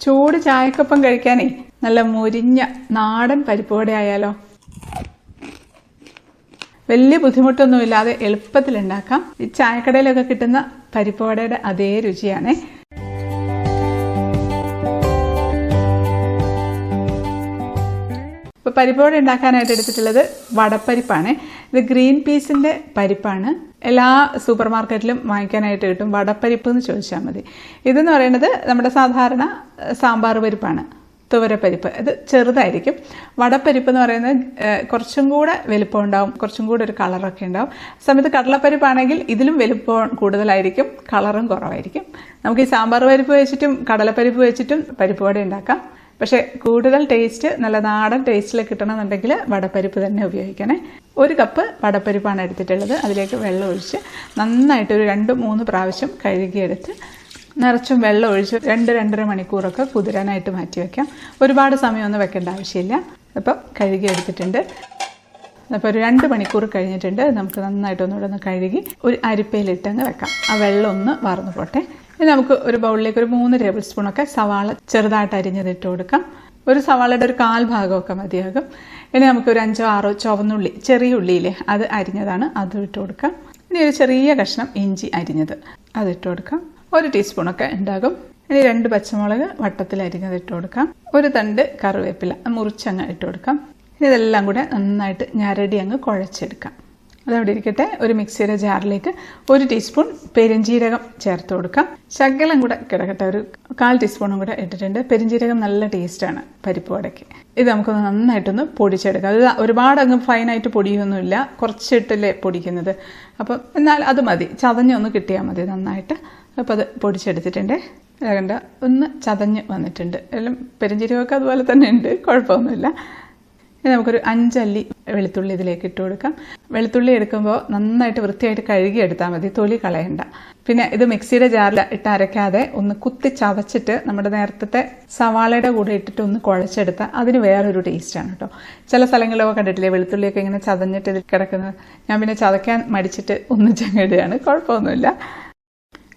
ചൂട് ചായക്കൊപ്പം കഴിക്കാനേ നല്ല മുരിഞ്ഞ നാടൻ പരിപ്പുവട ആയാലോ. വലിയ ബുദ്ധിമുട്ടൊന്നുമില്ലാതെ എളുപ്പത്തിൽ ഉണ്ടാക്കാം. ഈ ചായക്കടയിലൊക്കെ കിട്ടുന്ന പരിപ്പുവടയുടെ അതേ രുചിയാണേ. ഇപ്പോൾ പരിപ്പുവട ഉണ്ടാക്കാനായിട്ട് എടുത്തിട്ടുള്ളത് വടപ്പരിപ്പാണ്. ഇത് ഗ്രീൻ പീസിൻ്റെ പരിപ്പാണ്. എല്ലാ സൂപ്പർ മാർക്കറ്റിലും വാങ്ങിക്കാനായിട്ട് കിട്ടും. വടപ്പരിപ്പ് എന്ന് ചോദിച്ചാൽ മതി. ഇതെന്ന് പറയുന്നത് നമ്മുടെ സാധാരണ സാമ്പാർ പരിപ്പാണ്, തുവരപ്പരിപ്പ്. ഇത് ചെറുതായിരിക്കും. വടപ്പരിപ്പ് എന്ന് പറയുന്നത് കുറച്ചും കൂടെ വലുപ്പം ഉണ്ടാവും, കുറച്ചും കൂടെ ഒരു കളറൊക്കെ ഉണ്ടാവും. സമയത്ത് കടലപ്പരിപ്പാണെങ്കിൽ ഇതിലും വലുപ്പം കൂടുതലായിരിക്കും, കളറും കുറവായിരിക്കും. നമുക്ക് ഈ സാമ്പാർ പരിപ്പ് വെച്ചിട്ടും കടലപ്പരിപ്പ് വെച്ചിട്ടും പരിപ്പ് വട ഉണ്ടാക്കാം. പക്ഷേ കൂടുതൽ ടേസ്റ്റ് നല്ല നാടൻ ടേസ്റ്റിൽ കിട്ടണമെന്നുണ്ടെങ്കിൽ വടപ്പരിപ്പ് തന്നെ ഉപയോഗിക്കണേ. 1 കപ്പ് വടപ്പരിപ്പാണ് എടുത്തിട്ടുള്ളത്. അതിലേക്ക് വെള്ളം ഒഴിച്ച് നന്നായിട്ട് ഒരു 2-3 പ്രാവശ്യം കഴുകിയെടുത്ത് നിറച്ചും വെള്ളം ഒഴിച്ച് 2-2.5 മണിക്കൂറൊക്കെ കുതിരാനായിട്ട് മാറ്റി വയ്ക്കാം. ഒരുപാട് സമയമൊന്നും വെക്കേണ്ട ആവശ്യമില്ല. അപ്പം കഴുകിയെടുത്തിട്ടുണ്ട്. അപ്പോൾ ഒരു 2 മണിക്കൂർ കഴിഞ്ഞിട്ടുണ്ട്. നമുക്ക് നന്നായിട്ട് ഒന്നുകൂടെ കഴുകി ഒരു അരിപ്പയിലിട്ടങ്ങ് വെക്കാം. ആ വെള്ളം ഒന്ന് വാർന്നു പോട്ടെ. ഇനി നമുക്ക് ഒരു ബൗളിലേക്ക് ഒരു 3 ടേബിൾ സ്പൂണൊക്കെ സവാള ചെറുതായിട്ട് അരിഞ്ഞതിട്ട് കൊടുക്കാം. ഒരു സവാളയുടെ ഒരു 1/4 ഭാഗമൊക്കെ മതിയാകും. ഇനി നമുക്ക് ഒരു 5-6 ചുവന്നുള്ളി, ചെറിയ ഉള്ളിയില്ലേ, അത് അരിഞ്ഞതാണ്, അത് ഇട്ട് കൊടുക്കാം. ഇനി ഒരു ചെറിയ കഷ്ണം ഇഞ്ചി അരിഞ്ഞത് അതിട്ട് കൊടുക്കാം. 1 ടീസ്പൂണൊക്കെ ഉണ്ടാകും. ഇനി 2 പച്ചമുളക് വട്ടത്തിൽ അരിഞ്ഞത് ഇട്ട് കൊടുക്കാം. 1 തണ്ട് കറിവേപ്പില മുറിച്ചങ്ങ് ഇട്ട് കൊടുക്കാം. ഇനി ഇതെല്ലാം കൂടെ നന്നായിട്ട് ഞരടി അങ്ങ് കുഴച്ചെടുക്കാം. അതവിടെ ഇരിക്കട്ടെ. ഒരു മിക്സിയുടെ ജാറിലേക്ക് 1 ടീസ്പൂൺ പെരുംജീരകം ചേർത്ത് കൊടുക്കാം. ശകലം കൂടെ കിടക്കട്ടെ, ഒരു 1/4 ടീസ്പൂണും കൂടെ ഇട്ടിട്ടുണ്ട്. പെരുംജീരകം നല്ല ടേസ്റ്റാണ് പരിപ്പ് വടയ്ക്ക്. ഇത് നമുക്കൊന്ന് നന്നായിട്ടൊന്ന് പൊടിച്ചെടുക്കാം. അത് ഒരുപാട് അങ്ങ് ഫൈനായിട്ട് പൊടിയൊന്നുമില്ല, കുറച്ചിട്ടല്ലേ പൊടിക്കുന്നത്. അപ്പം എന്നാൽ അത് മതി, ചതഞ്ഞൊന്ന് കിട്ടിയാൽ മതി നന്നായിട്ട്. അപ്പോൾ അത് പൊടിച്ചെടുത്തിട്ടുണ്ട്. കണ്ട ഒന്ന് ചതഞ്ഞ് വന്നിട്ടുണ്ട്. എല്ലാം പെരുംജീരകമൊക്കെ അതുപോലെ തന്നെ ഉണ്ട്, കുഴപ്പമൊന്നുമില്ല. ഇനി നമുക്കൊരു 5 അല്ലി വെളുത്തുള്ളി ഇതിലേക്ക് ഇട്ട് കൊടുക്കാം. വെളുത്തുള്ളി എടുക്കുമ്പോൾ നന്നായിട്ട് വൃത്തിയായിട്ട് കഴുകി എടുത്താൽ മതി, തൊലി കളയണ്ട. പിന്നെ ഇത് മിക്സിയുടെ ജാറിൽ ഇട്ട് അരയ്ക്കാതെ ഒന്ന് കുത്തി ചതച്ചിട്ട് നമ്മുടെ നേരത്തെ സവാളയുടെ കൂടെ ഇട്ടിട്ട് ഒന്ന് കുഴച്ചെടുത്താൽ അതിന് വേറൊരു ടേസ്റ്റാണ് കേട്ടോ. ചില സ്ഥലങ്ങളിലൊക്കെ കണ്ടിട്ടില്ലേ വെളുത്തുള്ളിയൊക്കെ ഇങ്ങനെ ചതഞ്ഞിട്ട് ഇതിൽ കിടക്കുന്നത്. ഞാൻ പിന്നെ ചതയ്ക്കാൻ മടിച്ചിട്ട് ഒന്ന് ചങ്ങിടുകയാണ്, കുഴപ്പമൊന്നുമില്ല.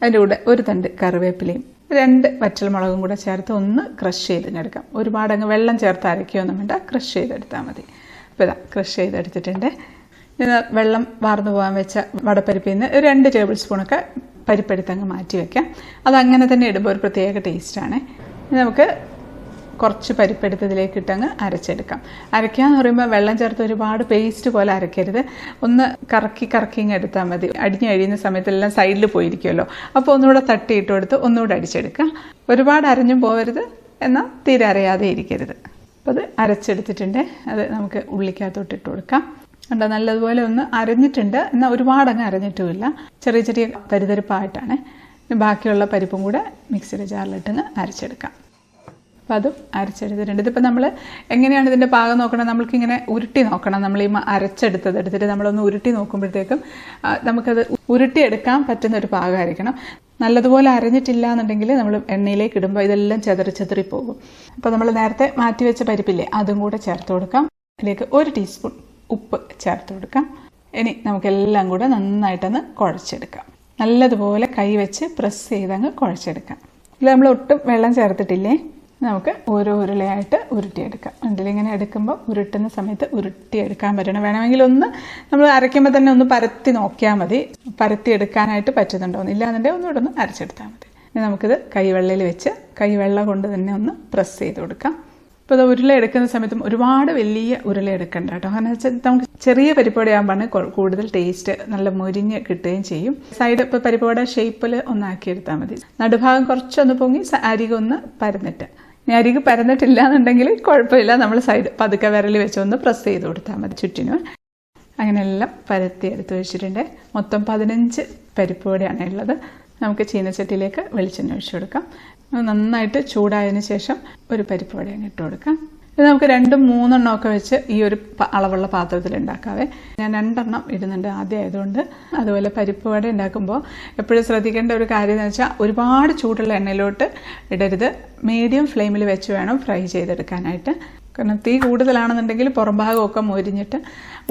അതിൻ്റെ കൂടെ 1 തണ്ട് കറിവേപ്പിലയും 2 വറ്റൽമുളകും കൂടെ ചേർത്ത് ഒന്ന് ക്രഷ് ചെയ്തെടുക്കാം. ഒരുപാട് അങ്ങ് വെള്ളം ചേർത്ത് അരയ്ക്കുകയൊന്നും വേണ്ട, ക്രഷ് ചെയ്തെടുത്താൽ മതി. അപ്പോൾ ഇതാ ക്രഷ് ചെയ്തെടുത്തിട്ടുണ്ട്. ഇനി വെള്ളം വാർന്നു പോകാൻ വെച്ച വടപ്പരിപ്പിൽ നിന്ന് 2 ടേബിൾ സ്പൂണൊക്കെ പരിപ്പെടുത്ത് അങ്ങ് മാറ്റി വയ്ക്കാം. അതങ്ങനെ തന്നെ ഇടുമ്പോൾ ഒരു പ്രത്യേക ടേസ്റ്റാണ്. ഇനി നമുക്ക് കുറച്ച് പരിപ്പെടുത്ത് ഇതിലേക്ക് ഇട്ടങ്ങ് അരച്ചെടുക്കാം. അരയ്ക്കാന്ന് പറയുമ്പോൾ വെള്ളം ചേർത്ത് ഒരുപാട് പേസ്റ്റ് പോലെ അരയ്ക്കരുത്. ഒന്ന് കറക്കി ഇങ്ങ് എടുത്താൽ മതി. അടിഞ്ഞ് കഴിയുന്ന സമയത്തെല്ലാം സൈഡിൽ പോയിരിക്കുമല്ലോ. അപ്പോൾ ഒന്നുകൂടെ തട്ടിയിട്ട് കൊടുത്ത് ഒന്നുകൂടെ അടിച്ചെടുക്കാം. ഒരുപാട് അരഞ്ഞും പോകരുത്, എന്നാൽ തീരെ അരയാതെ ഇരിക്കരുത്. അപ്പോൾ അത് അരച്ചെടുത്തിട്ടുണ്ട്. അത് നമുക്ക് ഉള്ളിക്കകത്തോട്ട് ഇട്ട് കൊടുക്കാം. കണ്ടോ, നല്ലതുപോലെ ഒന്ന് അരഞ്ഞിട്ടുണ്ട്, എന്നാൽ ഒരുപാട് അങ്ങ് അരഞ്ഞിട്ടുമില്ല, ചെറിയ ചെറിയ തരിതരിപ്പായിട്ടാണ്. ബാക്കിയുള്ള പരിപ്പും കൂടെ മിക്സിയുടെ ജാറിലിട്ടങ്ങ് അരച്ചെടുക്കാം. അപ്പോൾ അതും അരച്ചെടുത്തിട്ടുണ്ട്. ഇതിപ്പോൾ നമ്മൾ എങ്ങനെയാണ് ഇതിൻ്റെ പാകം നോക്കണം, നമ്മൾക്കിങ്ങനെ ഉരുട്ടി നോക്കണം. നമ്മൾ ഈ അരച്ചെടുത്തത് എടുത്തിട്ട് നമ്മളൊന്ന് ഉരുട്ടി നോക്കുമ്പോഴത്തേക്കും നമുക്കത് ഉരുട്ടിയെടുക്കാൻ പറ്റുന്നൊരു പാകമായിരിക്കണം. നല്ലതുപോലെ അരഞ്ഞിട്ടില്ല എന്നുണ്ടെങ്കിൽ നമ്മൾ എണ്ണയിലേക്ക് ഇടുമ്പോൾ ഇതെല്ലാം ചെതറി പോകും. അപ്പോൾ നമ്മൾ നേരത്തെ മാറ്റി വെച്ച പരിപ്പില്ലേ, അതും കൂടെ ചേർത്ത് കൊടുക്കാം. ഇതിലേക്ക് 1 ടീസ്പൂൺ ഉപ്പ് ചേർത്ത് കൊടുക്കാം. ഇനി നമുക്കെല്ലാം കൂടെ നന്നായിട്ടൊന്ന് കുഴച്ചെടുക്കാം. നല്ലതുപോലെ കൈ വെച്ച് പ്രസ് ചെയ്തങ്ങ് കുഴച്ചെടുക്കാം. ഇതിൽ നമ്മൾ ഒട്ടും വെള്ളം ചേർത്തിട്ടില്ലേ. നമുക്ക് ഓരോ ഉരുളയായിട്ട് ഉരുട്ടിയെടുക്കാം. ഇങ്ങനെ എടുക്കുമ്പോൾ ഉരുട്ടുന്ന സമയത്ത് ഉരുട്ടിയെടുക്കാൻ പറ്റണം. വേണമെങ്കിൽ ഒന്ന് നമ്മൾ അരയ്ക്കുമ്പോൾ തന്നെ ഒന്ന് പരത്തി നോക്കിയാൽ മതി, പരത്തിയെടുക്കാനായിട്ട് പറ്റുന്നുണ്ടോ. ഇല്ലാന്നുണ്ടെങ്കിൽ ഒന്നുകൂടെ ഒന്ന് അരച്ചെടുത്താൽ മതി. ഇനി നമുക്കിത് കൈവെള്ളയിൽ വെച്ച് കൈവെള്ള കൊണ്ട് തന്നെ ഒന്ന് പ്രസ് ചെയ്ത് കൊടുക്കാം. ഇപ്പോൾ ഇത് ഉരുള എടുക്കുന്ന സമയത്തും ഒരുപാട് വലിയ ഉരുള എടുക്കണ്ട കേട്ടോ. കാരണം വെച്ചാൽ നമുക്ക് ചെറിയ പരിപ്പുവടയാകുമ്പോഴാണ് കൂടുതൽ ടേസ്റ്റ്, നല്ല മുരിഞ്ഞ് കിട്ടുകയും ചെയ്യും. സൈഡ് ഇപ്പോൾ പരിപ്പുവട ഷേപ്പിൽ ഒന്നാക്കിയെടുത്താൽ മതി. നടുഭാഗം കുറച്ചൊന്ന് പൊങ്ങി അരികൊന്ന് പരന്നിട്ട്, ഇനി അരികു പരന്നിട്ടില്ല എന്നുണ്ടെങ്കിൽ കുഴപ്പമില്ല, നമ്മൾ സൈഡ് പതുക്കെ വിരൽ വെച്ചൊന്ന് പ്രസ് ചെയ്ത് കൊടുത്താൽ മതി ചുറ്റിനും. അങ്ങനെയെല്ലാം പരത്തി എടുത്ത് വെച്ചിട്ടുണ്ട്. മൊത്തം 15 പരിപ്പുവടയാണ് ഉള്ളത്. നമുക്ക് ചീനച്ചട്ടിയിലേക്ക് വെളിച്ചെണ്ണ ഒഴിച്ചു കൊടുക്കാം. നന്നായിട്ട് ചൂടായതിന് ശേഷം ഒരു പരിപ്പുവട അങ്ങ് ഇട്ട് കൊടുക്കാം. ഇത് നമുക്ക് 2-3 എണ്ണമൊക്കെ വെച്ച് ഈ ഒരു അളവുള്ള പാത്രത്തിൽ ഉണ്ടാക്കാവേ. ഞാൻ 2 എണ്ണം ഇടുന്നുണ്ട് ആദ്യം ആയതുകൊണ്ട്. അതുപോലെ പരിപ്പുവട ഉണ്ടാക്കുമ്പോൾ എപ്പോഴും ശ്രദ്ധിക്കേണ്ട ഒരു കാര്യം എന്ന് വെച്ചാൽ ഒരുപാട് ചൂടുള്ള എണ്ണയിലോട്ട് ഇടരുത്. മീഡിയം ഫ്ലെയിമിൽ വെച്ച് വേണം ഫ്രൈ ചെയ്തെടുക്കാനായിട്ട്. കാരണം തീ കൂടുതലാണെന്നുണ്ടെങ്കിൽ പുറം ഭാഗമൊക്കെ മൊരിഞ്ഞിട്ട്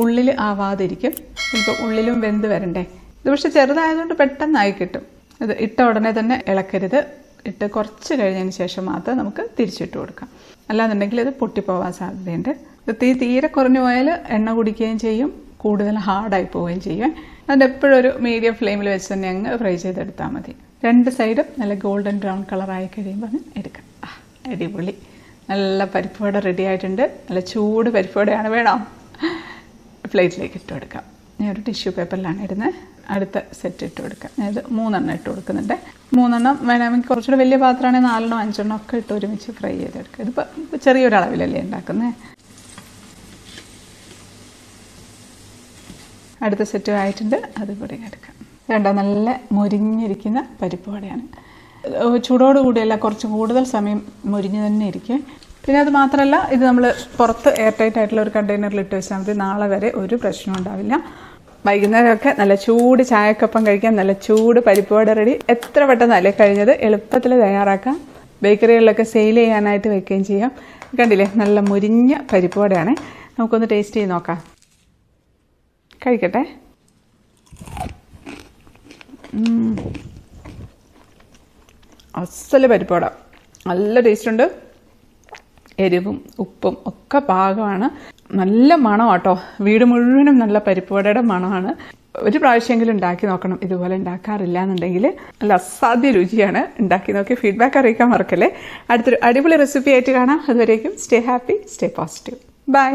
ഉള്ളിൽ ആവാതിരിക്കും. ഇപ്പോൾ ഉള്ളിലും വെന്ത് വരണ്ടേ. ഇത് പക്ഷെ ചെറുതായതുകൊണ്ട് പെട്ടെന്നായി കിട്ടും. ഇത് ഇട്ട ഉടനെ തന്നെ ഇളക്കരുത്. ഇട്ട് കുറച്ച് കഴിഞ്ഞതിന് ശേഷം മാത്രം നമുക്ക് തിരിച്ചിട്ട് കൊടുക്കാം. അല്ലാന്നുണ്ടെങ്കിൽ ഇത് പൊട്ടിപ്പോവാൻ സാധ്യതയുണ്ട്. തീരെ കുറഞ്ഞു പോയാൽ എണ്ണ കുടിക്കുകയും ചെയ്യും, കൂടുതൽ ഹാർഡായി പോവുകയും ചെയ്യും. അതുകൊണ്ട് എപ്പോഴും ഒരു മീഡിയം ഫ്ലെയിമിൽ വെച്ച് തന്നെ അങ്ങ് ഫ്രൈ ചെയ്തെടുത്താൽ മതി. 2 സൈഡും നല്ല ഗോൾഡൻ ബ്രൗൺ കളറായി കഴിയുമ്പോൾ എടുക്കാം. അടിപൊളി നല്ല പരിപ്പ് വട റെഡി ആയിട്ടുണ്ട്. നല്ല ചൂട് പരിപ്പ് വടയാണ്. വേണം പ്ലേറ്റിലേക്ക് ഇട്ട് കൊടുക്കാം. ഞാനൊരു ടിഷ്യൂ പേപ്പറിലാണ് ഇടുന്നത്. അടുത്ത സെറ്റ് ഇട്ട് കൊടുക്കാം. അതായത് 3 എണ്ണം ഇട്ട് കൊടുക്കുന്നുണ്ട്. 3 എണ്ണം വേണമെങ്കിൽ കുറച്ചുകൂടെ വലിയ പാത്രമാണെങ്കിൽ 4 എണ്ണം 5 എണ്ണം ഒക്കെ ഇട്ട് ഒരുമിച്ച് ഫ്രൈ ചെയ്തെടുക്കുക. ഇതിപ്പോൾ ചെറിയൊരളവിലല്ലേ ഉണ്ടാക്കുന്നത്. അടുത്ത സെറ്റ് ആയിട്ടുണ്ട്, അതുകൂടി എടുക്കാം. വേണ്ട നല്ല മൊരിഞ്ഞിരിക്കുന്ന പരിപ്പ് വടയാണ്. ചൂടോടുകൂടിയല്ല, കുറച്ച് കൂടുതൽ സമയം മൊരിഞ്ഞ് തന്നെ ഇരിക്കും. പിന്നെ അത് മാത്രമല്ല, ഇത് നമ്മൾ പുറത്ത് എയർ ടൈറ്റ് ആയിട്ടുള്ള ഒരു കണ്ടെയ്നറിൽ ഇട്ട് വെച്ചാൽ മതി. നാളെ വരെ ഒരു പ്രശ്നം ഉണ്ടാവില്ല. വൈകുന്നേരമൊക്കെ നല്ല ചൂട് ചായക്കൊപ്പം കഴിക്കാൻ നല്ല ചൂട് പരിപ്പ് വട റെഡി. എത്ര പെട്ടെന്നല്ലേ കഴിഞ്ഞത്. എളുപ്പത്തിൽ തയ്യാറാക്കാം. ബേക്കറികളിലൊക്കെ സെയിൽ ചെയ്യാനായിട്ട് വെക്കുകയും ചെയ്യാം. കണ്ടില്ലേ, നല്ല മുരിഞ്ഞ പരിപ്പ് വടയാണ്. നമുക്കൊന്ന് ടേസ്റ്റ് ചെയ്ത് നോക്കാം. കഴിക്കട്ടെ. അസല് പരിപ്പ് വട, നല്ല ടേസ്റ്റുണ്ട്. എരിവും ഉപ്പും ഒക്കെ പാകമാണ്. നല്ല മണം കേട്ടോ. വീട് മുഴുവനും നല്ല പരിപ്പ് വടയുടെ മണമാണ്. ഒരു പ്രാവശ്യമെങ്കിലും ഉണ്ടാക്കി നോക്കണം. ഇതുപോലെ ഉണ്ടാക്കാറില്ല എന്നുണ്ടെങ്കിൽ നല്ല അസാധ്യ രുചിയാണ്. ഉണ്ടാക്കി നോക്കി ഫീഡ്ബാക്ക് അറിയിക്കാൻ മറക്കല്ലേ. അടുത്തൊരു അടിപൊളി റെസിപ്പി ആയിട്ട് കാണാം. അതുവരേക്കും stay happy, stay positive. By.